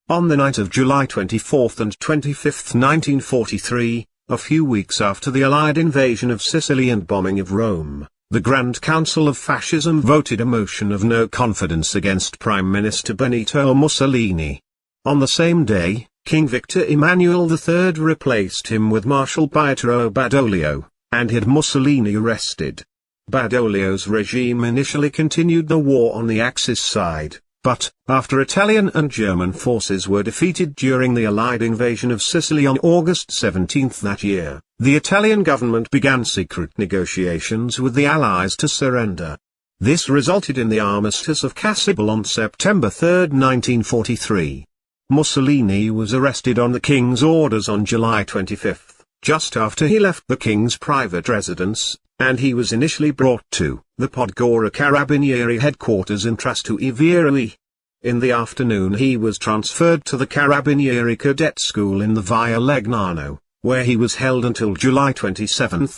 On the night of July 24 and 25, 1943, a few weeks after the Allied invasion of Sicily and bombing of Rome, the Grand Council of Fascism voted a motion of no confidence against Prime Minister Benito Mussolini. On the same day, King Victor Emmanuel III replaced him with Marshal Pietro Badoglio, and had Mussolini arrested. Badoglio's regime initially continued the war on the Axis side, but, after Italian and German forces were defeated during the Allied invasion of Sicily on August 17 that year, the Italian government began secret negotiations with the Allies to surrender. This resulted in the armistice of Cassibile on September 3, 1943. Mussolini was arrested on the king's orders on July 25, just after he left the king's private residence, and he was initially brought to the Podgora Carabinieri headquarters in Trastevere. In the afternoon he was transferred to the Carabinieri Cadet School in the Via Legnano, where he was held until July 27.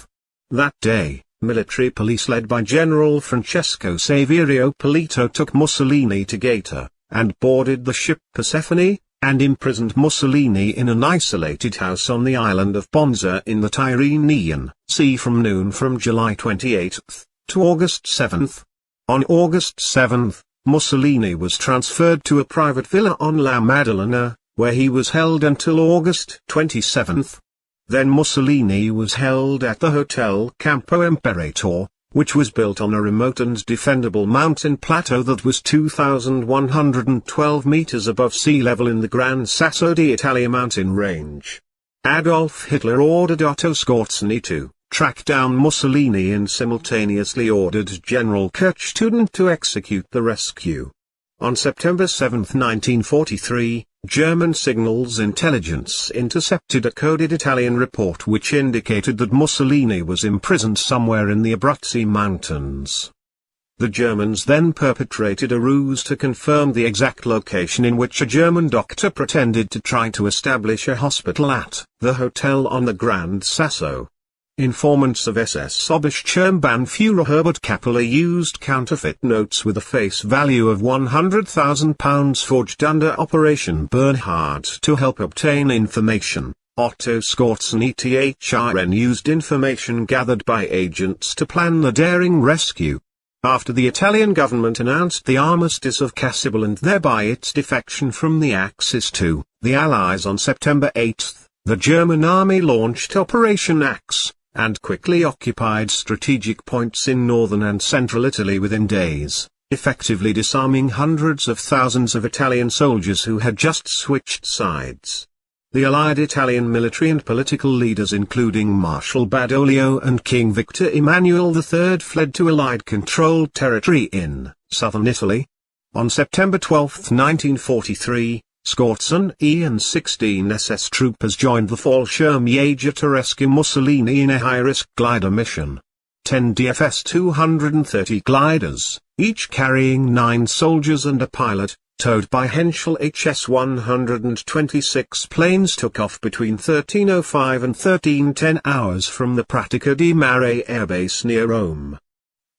That day, military police led by General Francesco Saverio Polito took Mussolini to Gaeta, and boarded the ship Persephone, and imprisoned Mussolini in an isolated house on the island of Ponza in the Tyrrhenian Sea from noon from July 28 to August 7. On August 7, Mussolini was transferred to a private villa on La Maddalena, where he was held until August 27. Then Mussolini was held at the Hotel Campo Imperatore, which was built on a remote and defendable mountain plateau that was 2,112 meters above sea level in the Gran Sasso d'Italia mountain range. Adolf Hitler ordered Otto Scorzani to track down Mussolini and simultaneously ordered General Kurt to execute the rescue. On September 7, 1943, German signals intelligence intercepted a coded Italian report which indicated that Mussolini was imprisoned somewhere in the Abruzzi Mountains. The Germans then perpetrated a ruse to confirm the exact location in which a German doctor pretended to try to establish a hospital at the hotel on the Gran Sasso. Informants of SS Obersturmbannführer Herbert Kappeler used counterfeit notes with a face value of £100,000 forged under Operation Bernhard to help obtain information. Otto Scorzani THRN used information gathered by agents to plan the daring rescue. After the Italian government announced the armistice of Cassibile and thereby its defection from the Axis to the Allies on September 8, the German army launched Operation Axe, and quickly occupied strategic points in northern and central Italy within days, effectively disarming hundreds of thousands of Italian soldiers who had just switched sides. The Allied Italian military and political leaders including Marshal Badoglio and King Victor Emmanuel III fled to Allied-controlled territory in southern Italy. On September 12, 1943, Scorzani and 16 SS troopers joined the Fallschirmjäger to rescue Mussolini in a high-risk glider mission. 10 DFS 230 gliders, each carrying 9 soldiers and a pilot, towed by Henschel HS-126 planes took off between 13:05 and 13:10 hours from the Pratica di Mare airbase near Rome.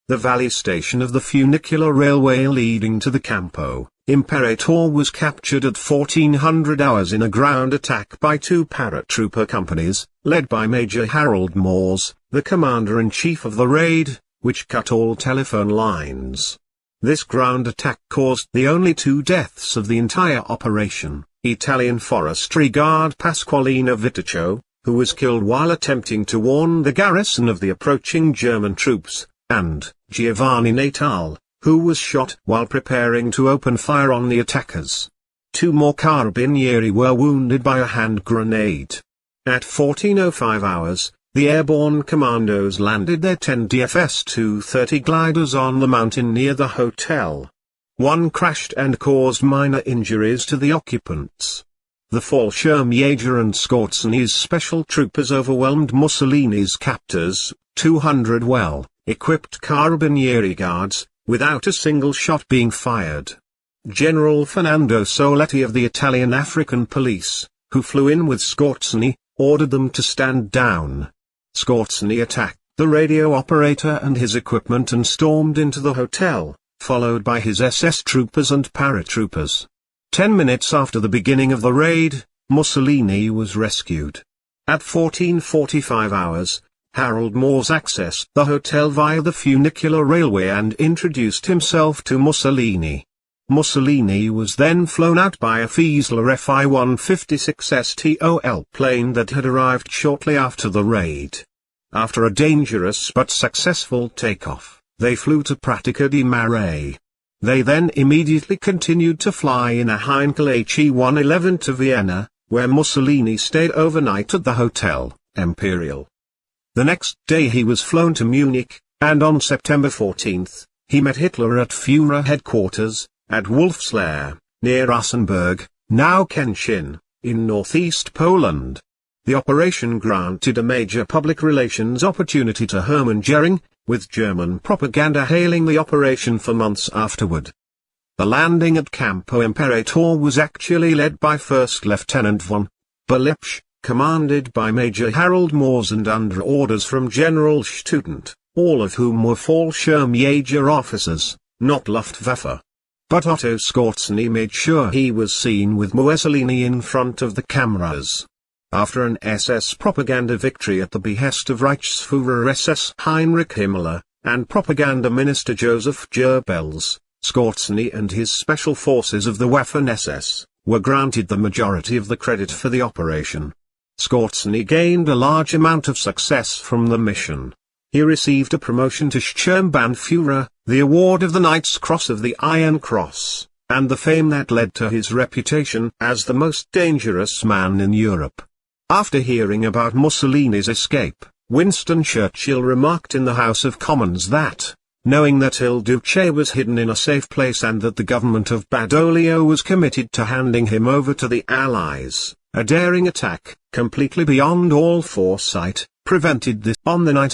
The valley station of the funicular railway leading to the Campo Imperatore was captured at 1400 hours in a ground attack by 2 paratrooper companies, led by Major Harold Moores, the commander-in-chief of the raid, which cut all telephone lines. This ground attack caused the only 2 deaths of the entire operation: Italian forestry guard Pasqualino Viticcio, who was killed while attempting to warn the garrison of the approaching German troops, and Giovanni Natale, who was shot while preparing to open fire on the attackers. 2 more carabinieri were wounded by a hand grenade. At 14:05 hours, the airborne commandos landed their 10 DFS 230 gliders on the mountain near the hotel. 1 crashed and caused minor injuries to the occupants. The Fallschirmjäger and Scorzani's special troopers overwhelmed Mussolini's captors, 200 well-equipped carabinieri guards, without a single shot being fired. General Fernando Soletti of the Italian African Police, who flew in with Scorzani, ordered them to stand down. Scorzani attacked the radio operator and his equipment and stormed into the hotel, followed by his SS troopers and paratroopers. 10 minutes after the beginning of the raid, Mussolini was rescued. At 14:45 hours, Harold Moores accessed the hotel via the funicular railway and introduced himself to Mussolini. Mussolini was then flown out by a Fiesler Fi-156 STOL plane that had arrived shortly after the raid. After a dangerous but successful takeoff, they flew to Pratica di Mare. They then immediately continued to fly in a Heinkel HE-111 to Vienna, where Mussolini stayed overnight at the Hotel Imperial. The next day he was flown to Munich, and on September 14, he met Hitler at Führer headquarters, at Wolfslair, near Assenberg, now Kenshin, in northeast Poland. The operation granted a major public relations opportunity to Hermann Göring, with German propaganda hailing the operation for months afterward. The landing at Campo Imperator was actually led by First Lieutenant von Berlepsch, commanded by Major Harold Moores and under orders from General Student, all of whom were Fallschirmjäger officers, not Luftwaffe. But Otto Skorzenny made sure he was seen with Mussolini in front of the cameras. After an SS propaganda victory at the behest of Reichsführer SS Heinrich Himmler, and propaganda minister Joseph Goebbels, Skorzenny and his special forces of the Waffen-SS, were granted the majority of the credit for the operation. Skorzenny gained a large amount of success from the mission. He received a promotion to Sturmbannführer, the award of the Knight's Cross of the Iron Cross, and the fame that led to his reputation as the most dangerous man in Europe. After hearing about Mussolini's escape, Winston Churchill remarked in the House of Commons that, knowing that Il Duce was hidden in a safe place and that the government of Badoglio was committed to handing him over to the Allies, a daring attack, completely beyond all foresight, prevented this. On the night